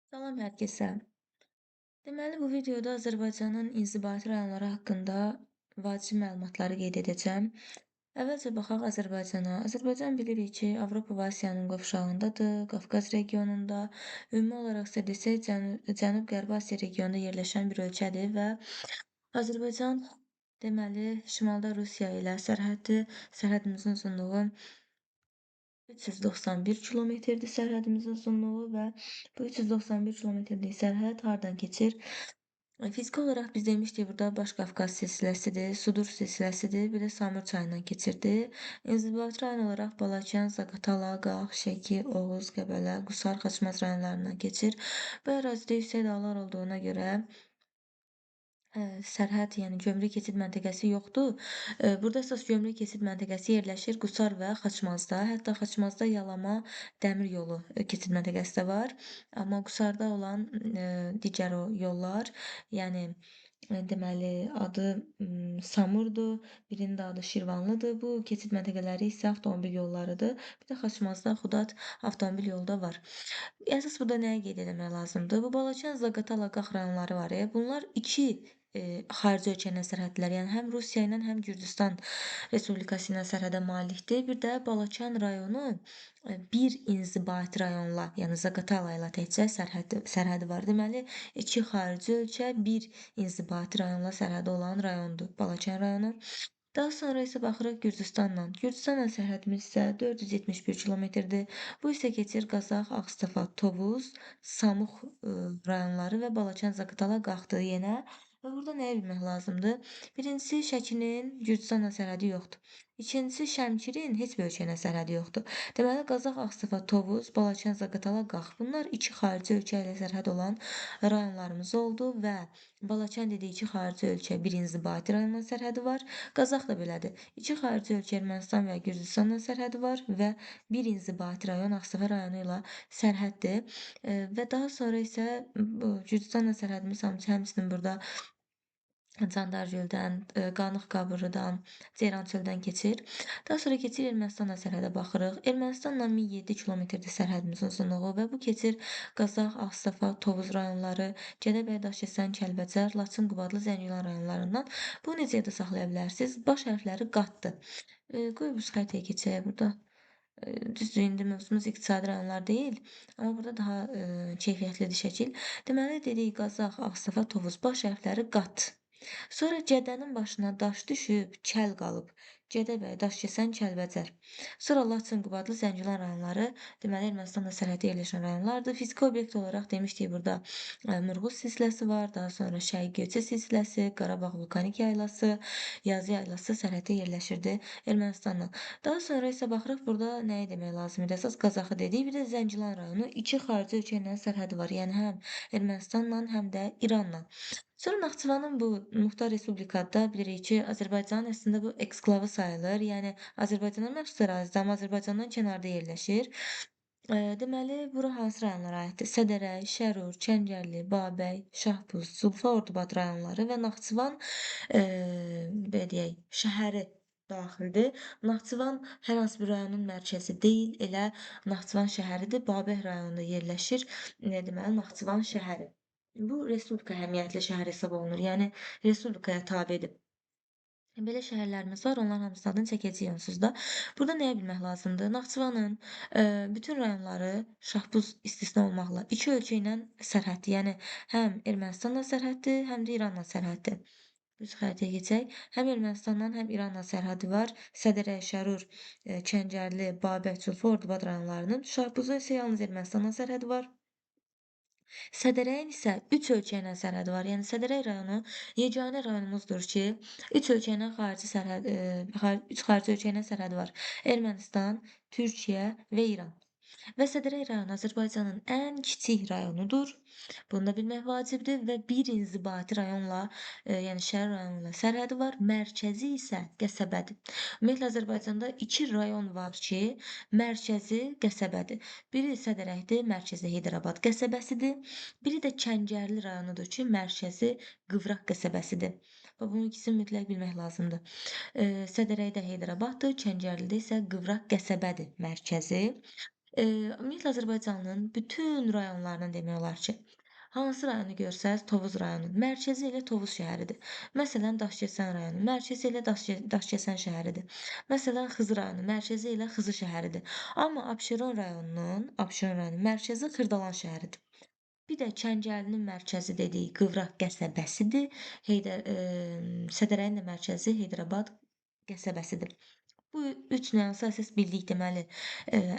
Salam hər kəsə. Deməli, bu videoda Azərbaycanın inzibati rayonları haqqında vacib məlumatları qeyd edəcəm. Əvvəlcə baxaq Azərbaycana. Azərbaycan bilirik ki, Avropa və Asiyanın qovşağındadır, Qafqaz regionunda. Ümumi olaraq isə desək, Cənub-Qərbi Asiya regionunda yerləşən bir ölkədir və Azərbaycan deməli, şimalda Rusiya ilə sərhəddir. Sərhədimizin uzunluğu 391 kilometrdir sərhədimizin uzunluğu və bu 391 kilometrlik sərhəd hardan keçir? Fiziki olaraq biz demişdik burada Baş Qafqaz silsiləsidir, Sudur silsiləsidir, bir də Samur çayından keçirdi. İnzibati rayon olaraq Balakən, Zaqatala, Qax, Şəki, Oğuz, Qəbələ, Qusar, Xaçmaz rayonlarından keçir. Bu ərazidə yüksək dağlar olduğuna görə sərhəd, yəni gömrük keçid məntəqəsi yoxdur. Burada əsas gömrük keçid məntəqəsi yerləşir Qusar və Xaçmazda. Hətta Xaçmazda Yalama dəmir yolu keçid məntəqəsi də var. Amma Qusarda olan digər o yollar, yəni deməli adı Samurdur, birinin də adı Şirvanlıdır. Bu keçid məntəqələri isə avtomobil yollarıdır. Bir də Xaçmazda Xudad avtomobil yolu da var. Əsas burada nəyi qeyd etmək lazımdır? Bu Balakən, Zaqatala, Qax rayonları var ya, bunlar iki xarici ölkə ilə sərhədlər, yəni həm Rusiya ilə, həm Gürcüstan Respublikası ilə sərhədə malikdir. Bir də Balakən rayonu bir inzibati rayonla, yəni Zaqatala ilə təkcə sərhədi var. Deməli, iki xarici ölkə, bir inzibati rayonla sərhədi olan rayondur Balakən rayonu. Daha sonra isə baxırıq Gürcüstanla. Gürcüstanla sərhədimiz isə 471 kilometrdir. Bu isə keçir Qazax, Ağstafa, Tovuz, Samux rayonları və Balakən, Zaqatala, Qaxdır yenə. Və burada nəyi bilmək lazımdır? Birincisi, Şəkinin Gürcüstanla sərhədi yoxdur. İkincisi, Şəmkirin heç bir ölkə ilə sərhədi yoxdur. Deməli, Qazax, Ağstafa, Tovuz, Balakən, Zaqatala, Qax. Bunlar iki xarici ölkə ilə sərhəd olan rayonlarımız oldu və Balakən dediyi ki, xarici ölkə bir inzibati rayonla sərhədi var. Qazax da belədir. İki xarici ölkə Ermənistan və Gürcüstanla sərhədi var və bir inzibati rayon Ağstafa rayonu ilə sərhəddir. Və daha sonra isə bu Gürcüstanla sərhədimiz həmçinin burada Candar göldən, Qanıq Qabırıdan, Ceyrançöldən keçir. Daha sonra keçir Ermənistanla sərhədə baxırıq. Ermənistanla 1007 kilometrdir sərhədimizin uzunluğu və bu keçir Qazax, Ağstafa, Tovuz rayonları, Gədəbəy, Daşkəsən, Kəlbəcər, Laçın, Qubadlı, Zəngilan rayonlarından. Bu necə də saxlaya bilərsiniz? Baş hərfləri qatdır. Qoy bu xəritəyə keçək burada. Düzdür, indi mövzumuz iqtisadi rayonlar deyil, amma burada daha keyfiyyətlidir şəkil. Deməli, dedik Qazax, Ağstafa, Tovuz baş hərfləri qat. Sonra Cədənin başına daş düşüb, kəl qalıb. Gədəbəy, Daşkəsən, Kəlbəcər. Sonra Laçın, Qubadlı, Zəngilan rayonları, deməli Ermənistanla sərhəddə yerləşən rayonlardır. Fiziki obyekt olaraq demişdik burada Murğuz silsiləsi var, daha sonra Şəki Göyçə silsiləsi, Qarabağ vulkanik yaylası, Yazı yaylası sərhəddə yerləşirdi Ermənistanla. Daha sonra isə baxırıq burada nəyi demək lazımdır? Əsas Qazaxı dedik, bir də Zəngilan rayonu iki xarici ölkə ilə sərhədi var. Yəni həm Ermənistanla, həm də İranla. Sonra Naxçıvanın bu Muxtar Respublikada bilirik ki, Azərbaycanın əslində bu eksklavı sayılır. Yəni Azərbaycana məxsus ərazidə, amma Azərbaycandan kənarda yerləşir. Deməli, bura hansı rayonlara aiddir? Sədərək, Şərur, Kəngərli, Babəy, Şahbuz, Zulfa, Ordubad rayonları və Naxçıvan belə deyək, şəhəri daxildir. Naxçıvan hər hansı bir rayonun mərkəzi deyil, elə Naxçıvan şəhəridir. Babək rayonunda yerləşir. Deməli, Naxçıvan şəhəri. Bu respublika əhəmiyyətli şəhər hesab olunur. Yəni respublikaya tabedir. Belə şəhərlərimiz var, onların hamısının adını çəkəcəyik onsuz da. Burada nəyə bilmək lazımdır? Naxçıvanın bütün rayonları Şahbuz istisna olmaqla iki ölkə ilə sərhəddir. Yəni həm Ermənistanla sərhəddir, həm də İranla sərhəddir. Düz xəritəyə keçək. Həm Ermənistanla, həm İranla sərhədi var. Sədərək, Şərur, Kəngərli, Babək, Culfa, Ordubad rayonlarının. Şahbuzun isə yalnız Ermənistanla sərhədi var. Sədərəyin isə üç ölkə ilə sərhədi var. Yəni Sədərək rayonu yeganə rayonumuzdur ki, üç ölkə ilə üç xarici ölkə ilə sərhədi var. Ermənistan, Türkiyə və İran. Və Sədərək rayonu Azərbaycanın ən kiçik rayonudur. Bunu da bilmək vacibdir və bir inzibati rayonla, yəni şəhər rayonuyla sərhədi var. Mərkəzi isə qəsəbədir. Ümumiyyətlə Azərbaycanda iki rayon var ki, mərkəzi qəsəbədir. Biri Sədərəkdir, mərkəzi Heydərabad qəsəbəsidir. Biri də Kəngərli rayonudur ki, mərkəzi Qıvraq qəsəbəsidir. Və bunun ikisini mütləq bilmək lazımdır. Sədərəkdə Heydərabaddır, Kəngərlidə isə Qıvraq qəsəbədir mərkəzi. Ümumiyyətlə Azərbaycanın bütün rayonlarının demək olar ki, hansı rayonu görsəz, Tovuz rayonu, mərkəzi elə Tovuz şəhəridir. Məsələn, Daşkəsən rayonu, mərkəzi elə Daşkəsən şəhəridir. Məsələn, Xızı rayonu, mərkəzi elə Xızı şəhəridir. Amma Abşeron rayonunun mərkəzi Xırdalan şəhəridir. Bir də Çəngəlinin mərkəzi dediyi Qıvraq qəsəbəsidir. Sədərəyin də mərkəzi Heydərabad qəsəbəsidir. Bu 3 nüansı əsas bildik deməli.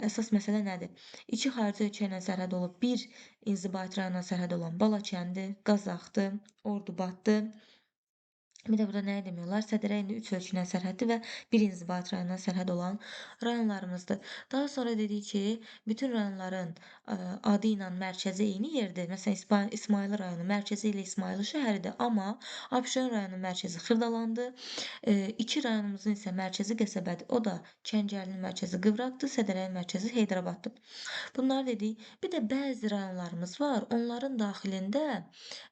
Əsas məsələ nədir? 2 xarici ölkə ilə sərhəd olub, 1 inzibati rayonla sərhəd olan Balakəndir, Qazaxdır, Ordubaddır. Bir də burada nəyi demək olar? Sədərək indi 3 ölkə ilə sərhəddir və 1 inzibati rayondan sərhəd olan rayonlarımızdır. Daha sonra dedik ki, bütün rayonların adı ilə mərkəzi eyni yerdir. Məsələn, İsmayılı rayonu mərkəzi ilə İsmayılı şəhəridir, amma Abşeron rayonunun mərkəzi Xırdalandır. 2 rayonumuzun isə mərkəzi qəsəbədir. O da Kəngərlinin mərkəzi Qıvraqdır, Sədərəyin mərkəzi Heydərabaddır. Bunları dedik. Bir də bəzi rayonlarımız var. Onların daxilində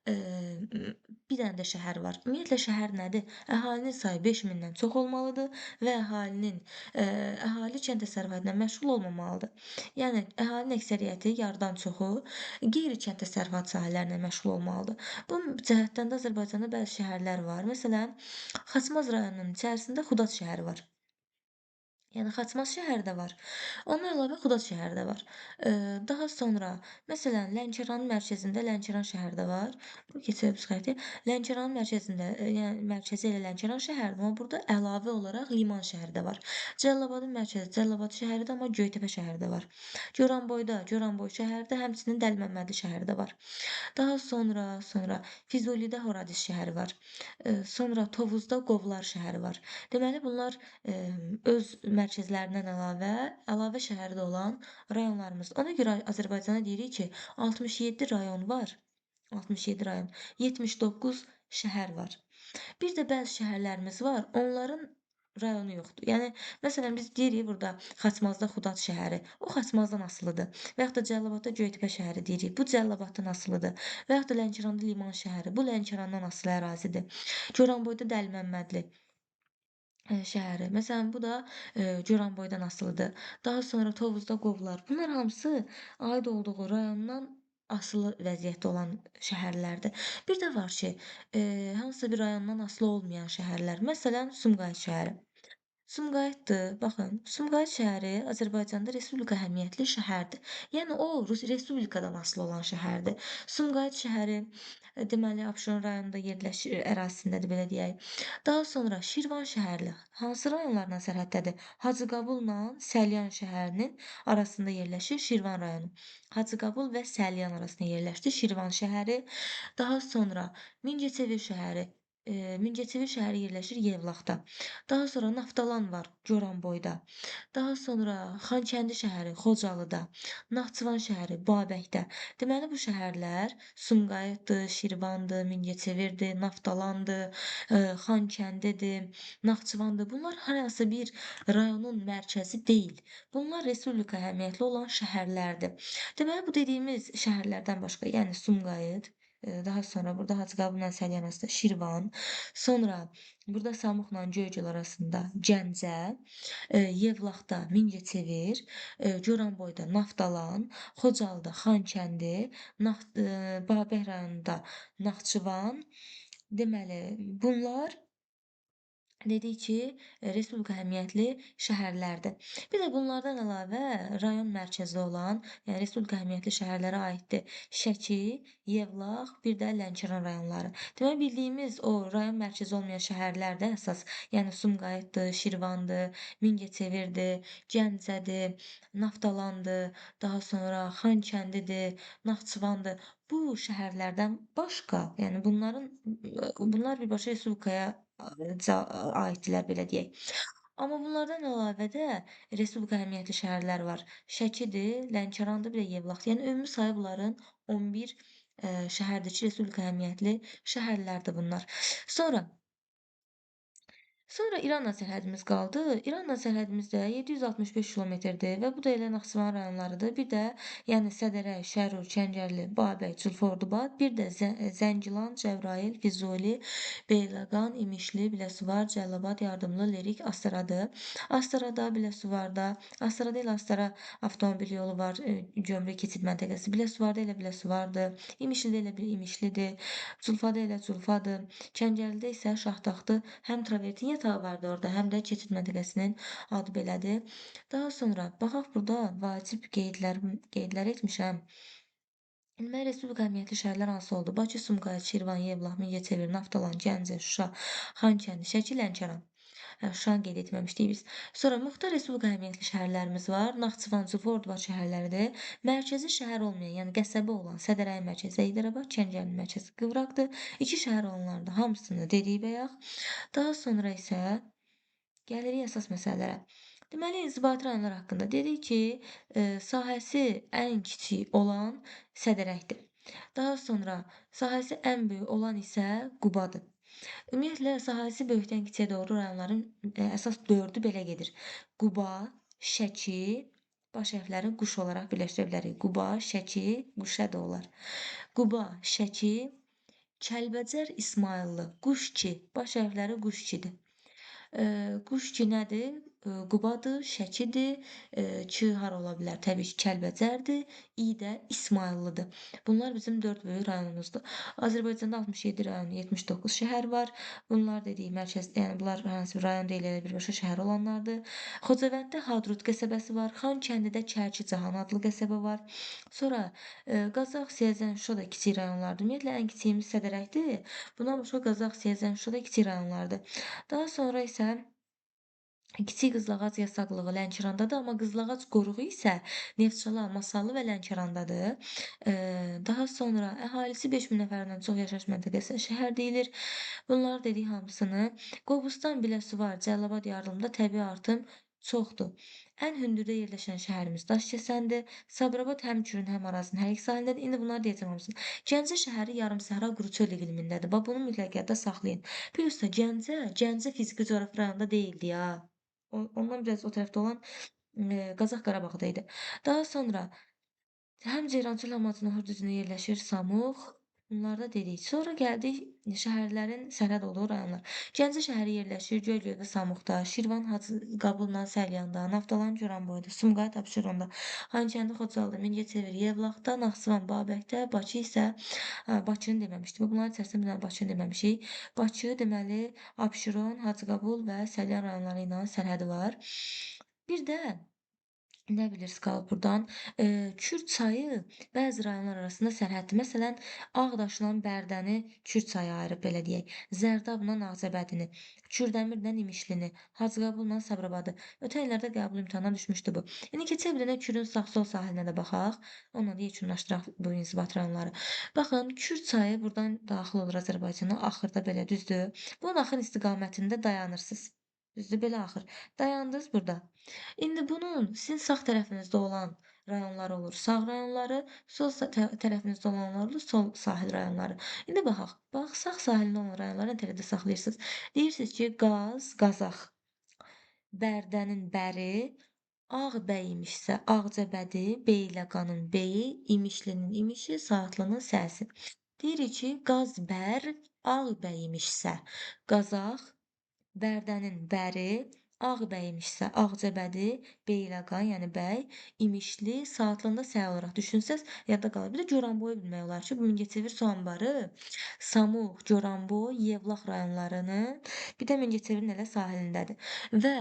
bir dənə də şəhər var. Ümumiyyətlə şəhər nədir? Əhalinin sayı 5000-dən çox olmalıdır və əhali kənd təsərrüfatı ilə məşğul olmamalıdır. Yəni əhalinin əksəriyyəti, yarıdan çoxu qeyri-kənd təsərrüfatı sahələrinə məşğul olmalıdır. Bu cəhətdən də Azərbaycanda bəzi şəhərlər var. Məsələn, Xaçmaz rayonunun içərisində Xudaç şəhəri var. Yəni Xaçmaz şəhəri də var. Ondan əlavə Xudaç şəhəri də var. Daha sonra, məsələn, Lənkəranın mərkəzində Lənkəran şəhəri də var. Bu keçək bu xəritə. Lənkəranın mərkəzində, yəni mərkəzi elə Lənkəran şəhəridir, amma burada əlavə olaraq Liman şəhəri də var. Cəlilabadın mərkəzi Cəlilabad şəhəridir, amma Göytəpə şəhəri də var. Goranboyda Goranboy şəhəridir, həmçinin Dəliməmmədli şəhəri də var. Daha sonra Füzulidə Horadiz şəhəri var. Sonra Tovuzda Qovlar şəhəri var. Deməli bunlar öz mərkəzlərindən əlavə şəhəri də olan rayonlarımız. Ona görə Azərbaycana deyirik ki, 67 rayon var. 67 rayon, 79 şəhər var. Bir də bəzi şəhərlərimiz var, onların rayonu yoxdur. Yəni məsələn biz deyirik burada Xaçmazda Xudaç şəhəri, o Xaçmazdan asılıdır. Və yaxud da Cəlilabadda Göytəpə şəhəri deyirik, bu Cəlilabaddan asılıdır. Və yaxud da Lənkəranda Liman şəhəri, bu Lənkərandan asılı ərazidir. Goranboyda Dəliməmmədli şəhəri. Məsələn, bu da Goranboydan asılıdır. Daha sonra Tovuzda Qovlar. Bunlar hamısı aid olduğu rayondan asılı vəziyyətdə olan şəhərlərdir. Bir də var ki, hansısa bir rayondan asılı olmayan şəhərlər. Məsələn, Sumqayıt şəhəri. Sumqayıtdır. Baxın, Sumqayıt şəhəri Azərbaycanda respublika əhəmiyyətli şəhərdir. Yəni o respublikadan asılı olan şəhərdir. Sumqayıt şəhəri deməli Abşeron rayonunda yerləşir, ərazisindədir belə deyək. Daha sonra Şirvan şəhərli hansı rayonlarla sərhəddədir? Hacıqabulla Səlyan şəhərinin arasında yerləşir Şirvan rayonu. Hacıqabul və Səlyan arasında yerləşdi Şirvan şəhəri. Daha sonra Mingəçevir şəhəri Mingəçevir şəhəri yerləşir Yevlaxda. Daha sonra Naftalan var Goranboyda. Daha sonra Xankəndi şəhəri Xocalıda. Naxçıvan şəhəri Babəkdə. Deməli bu şəhərlər Sumqayıtdır, Şirvandır, Mingəçevirdir, Naftalandır, Xankəndidir, Naxçıvandır. Bunlar hər hansı bir rayonun mərkəzi deyil. Bunlar respublika əhəmiyyətli olan şəhərlərdir. Deməli bu dediyimiz şəhərlərdən başqa, yəni Sumqayıt, daha sonra burada Hacıqabunla Səlyan arasında Şirvan, sonra burada Samuqla Göygöl arasında Gəncə, Yevlaxda Mingəçevir, Goranboyda Naftalan, Xocalıda Xankəndi, Babək rayonunda Naxçıvan. Deməli, bunlar dedik ki, respublika əhəmiyyətli şəhərlərdir. Bir də bunlardan əlavə rayon mərkəzi olan, yəni respublika əhəmiyyətli şəhərlərə aiddir Şəki, Yevlax, bir də Lənkəran rayonları. Deməli bildiyimiz o rayon mərkəzi olmayan şəhərlər də əsas, yəni Sumqayıtdır, Şirvandır, Mingəçevirdir, Gəncədir, Naftalandır, daha sonra Xankəndidir, Naxçıvandır. Bu şəhərlərdən başqa, yəni bunlar birbaşa respublikaya aiddirlər belə deyək. Amma bunlardan əlavə də respublika əhəmiyyətli şəhərlər var. Şəkidir, Lənkərandır, bir də Yevlaxdır. Yəni ümumi sayı bunların 11 şəhərdir ki, respublika əhəmiyyətli şəhərlərdir bunlar. Sonra Sonra İranla sərhədimiz qaldı. İranla sərhədimiz də 765 kilometrdir və bu da elə Naxçıvan rayonlarıdır. Bir də yəni Sədərək, Şərur, Kəngərli, Babək, Culfordubad, bir də Zəngilan, Cəbrayıl, Füzuli, Beyləqan, İmişli, Biləsuvar, Cəlilabad, Yardımlı, Lerik, Astaradır. Astarada, Biləsuvarda, Astarada ilə Astara avtomobil yolu var, gömrük keçid məntəqəsi. Biləsuvarda elə Biləsuvardır, İmişlidə elə bir İmişlidir, Culfada elə Culfadır. Kəngərlidə isə Şahtaxtdır. Həm travertin yatağı vardı orada, həm də keçid məntəqəsinin adı belədir. Daha sonra baxaq burada vacib qeydlər etmişəm. Erməni Respublika əmniyyətli şəhərlər hansı oldu? Bakı, Sumqayıt, Şirvan, Yevlax, Mingəçevir, Naftalan, Gəncə, Şuşa, Xankəndi, Şəki, Lənkəran. Şuşanı qeyd etməmişdik biz. Sonra Muxtar Respublika əmniyyətli şəhərlərimiz var. Naxçıvan, Ordubad şəhərləridir. Mərkəzi şəhər olmayan, yəni qəsəbə olan Sədərəyin mərkəzi Heydərabad, Kəngərlinin mərkəzi Qıvraqdır. İki şəhər olanlarda hamısını dedik bayaq. Daha sonra isə gəlirik əsas məsələlərə. Deməli, inzibati rayonlar haqqında dedik ki, sahəsi ən kiçik olan Sədərəkdir. Daha sonra sahəsi ən böyük olan isə Qubadır. Ümumiyyətlə, sahəsi böyükdən kiçiyə doğru rayonların əsas dördü belə gedir. Quba, Şəki, baş hərfləri quş olaraq birləşdirə bilərik. Quba, Şəki, Quşə də olar. Quba, Şəki, Kəlbəcər, İsmayıllı, Quşki, baş hərfləri Quşkidir. Quşki nədir? Qubadır, Şəkidir, Ç hara ola bilər? Təbii ki, Kəlbəcərdir, İ də İsmayıllıdır. Bunlar bizim 4 böyük rayonumuzdur. Azərbaycanda 67 rayon, 79 şəhər var. Bunlar dedik mərkəzdə, yəni bunlar hansı bir rayon deyil, elə birbaşa şəhər olanlardır. Xocavənddə Hadrut qəsəbəsi var, Xankəndidə Kərkicahan adlı qəsəbə var. Sonra Qazax, Siyəzən, Şuşa da kiçik rayonlardır. Ümumiyyətlə ən kiçiyimiz Sədərəkdir. Bundan başqa Qazax, Siyəzən, Şuşa da kiçik rayonlardır. Daha sonra isə Kiçik Qızılağac yasaqlığı Lənkərandadır, amma Qızılağac qoruğu isə Neftçala, Masallı və Lənkərandadadır. Daha sonra əhalisi 5000 nəfərdən çox yaşayış məntəqəsinə şəhər deyilir. Bunlar dedik hamısını. Qobustan, Biləsuvar, Cəlilabad yardımında təbii artım çoxdur. Ən hündürdə yerləşən şəhərimiz Daşkəsəndir. Sabirabad həm Kürün, həm Arazın hər iki sahilindədir. İndi bunları deyəcəm hamısını. Gəncə şəhəri yarımsəhra quru çöl iqlimindədir. Bax bunu mütləq yadda saxlayın. Plus da Gəncə fiziki coğrafi rayonda deyildi ya. Ondan biraz o tərəfdə olan Qazax Qarabağda idi. Daha sonra həm Ceyrançıl, həm Acınahar düzünə yerləşir Samux. Bunlarda dedik. Sonra gəldik şəhərlərin sərhəd olduğu rayonlar. Gəncə şəhəri yerləşir Göygöldə, Samuqda, Şirvan, Hacıqabulla, Səlyanda, Naftalan, Goranboyda, Sumqayıt, Abşeronda, Xankəndi, Xocalıda, Mingəçevir, Yevlaxda, Naxçıvan, Babəkdə, Bakı isə Bakını deməmişdik. Bunların içərisində bir dənə Bakını deməmişik. Bakı deməli Abşeron, Hacıqabul və Səlyan rayonları ilə sərhədi var. Bir də nə bilirsiniz qalıb burdan? Kür çayı bəzi rayonlar arasında sərhəddir. Məsələn, Ağdaşla Bərdəni Kür çayı ayırıb belə deyək. Zərdabla Ağcabədini, Kürdəmirlə İmişlini, Hacıqabulla Sabirabadı. Ötən illərdə qəbul imtahanına düşmüşdü bu. İndi keçək bir dənə Kürün sağ-sol sahilinə də baxaq. Onunla da yekunlaşdıraq bu inzibat rayonları. Baxın, Kür çayı buradan daxil olur Azərbaycana, axırda belə düzdür. Bunun axır istiqamətində dayanırsınız. Düzdür, belə axır. Dayandınız burada. İndi bunun sizin sağ tərəfinizdə olan rayonlar olur, sağ rayonları, sol tərəfinizdə olanlar olur, sol sahil rayonları. İndi baxaq. Bax, sağ sahilində olan rayonları nəzərdə saxlayırsınız. Deyirsiniz ki, Qazax, Bərdənin Bəri, Ağbəyimmişsə Ağcabədi, Beyləqanın Beyi, İmişlinin İmişi, Saatlının Səsi. Deyirik ki, Qazbər, Ağbəyimmişsə Qazax, Bərdənin Bəri, Ağbəyimmişsə Ağcabədi, Beyləqan, yəni bəy, İmişli, Saatlında səy olaraq düşünsəz, yadda qalır. Bir də Goranboyu bilmək olar ki, bu Mingəçevir su anbarı, Samux, Goranboy, Yevlax rayonlarının, bir də Mingəçevirin elə sahilindədir. Və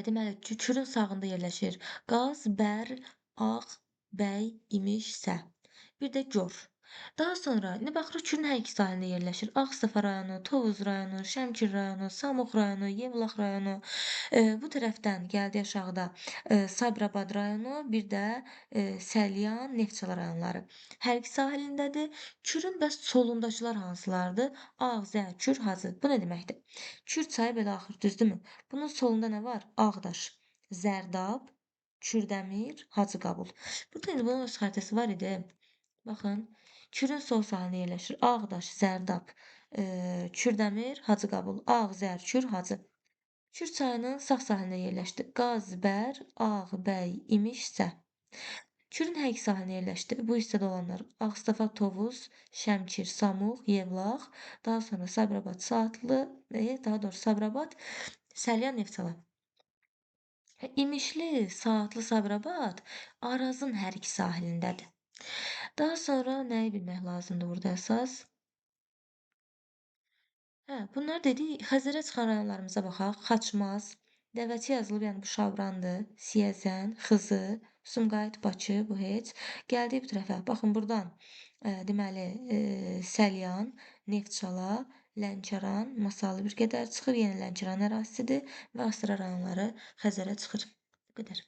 deməli, Kürün sağında yerləşir Qaz, Bər, Ağ, Bəy, İmiş, Sə. Bir də Gor. Daha sonra indi baxırıq Kürün hər iki sahilində yerləşir. Ağstafa rayonu, Tovuz rayonu, Şəmkir rayonu, Samux rayonu, Yevlax rayonu. Bu tərəfdən gəldi aşağıda Sabirabad rayonu, bir də Səlyan, Neftçala rayonları. Hər iki sahilindədir. Kürün bəs solundakılar hansılardır? Ağzə, Kür, Hacı. Bu nə deməkdir? Kür çayı belə axır, düzdürmü? Bunun solunda nə var? Ağdaş, Zərdab, Kürdəmir, Hacıqabul. Burada indi bunun öz xəritəsi var idi. Baxın, Kürün sol sahilində yerləşir Ağdaş, Zərdab, Kürdəmir, Hacıqabul, Ağzər, Kür, Hacı. Kür çayının sağ sahilində yerləşdi. Qaz, Bər, Ağ, Bəy, İmiş, Sə. Kürün hər iki sahilinə yerləşdi. Bu hissədə olanlar Ağstafa, Tovuz, Şəmkir, Samux, Yevlax, daha sonra Sabirabad, Saatlı, daha doğrusu Sabirabad, Səlyan, Neftçala. İmişli, Saatlı, Sabirabad Arazın hər iki sahilindədir. Daha sonra nəyi bilmək lazımdır burada əsas? Hə, bunlar dedik. Xəzərə çıxan rayonlarımıza baxaq. Xaçmaz, Dəvəçi yazılıb, yəni bu Şabrandır. Siyəzən, Xızı, Sumqayıt, Bakı, bu heç. Gəldik bu tərəfə. Baxın burdan, deməli, Səlyan, Neftçala, Lənkəran, Masallı bir qədər çıxır. Yenə Lənkəran ərazisidir və Astara rayonları Xəzərə çıxır. Bu qədər.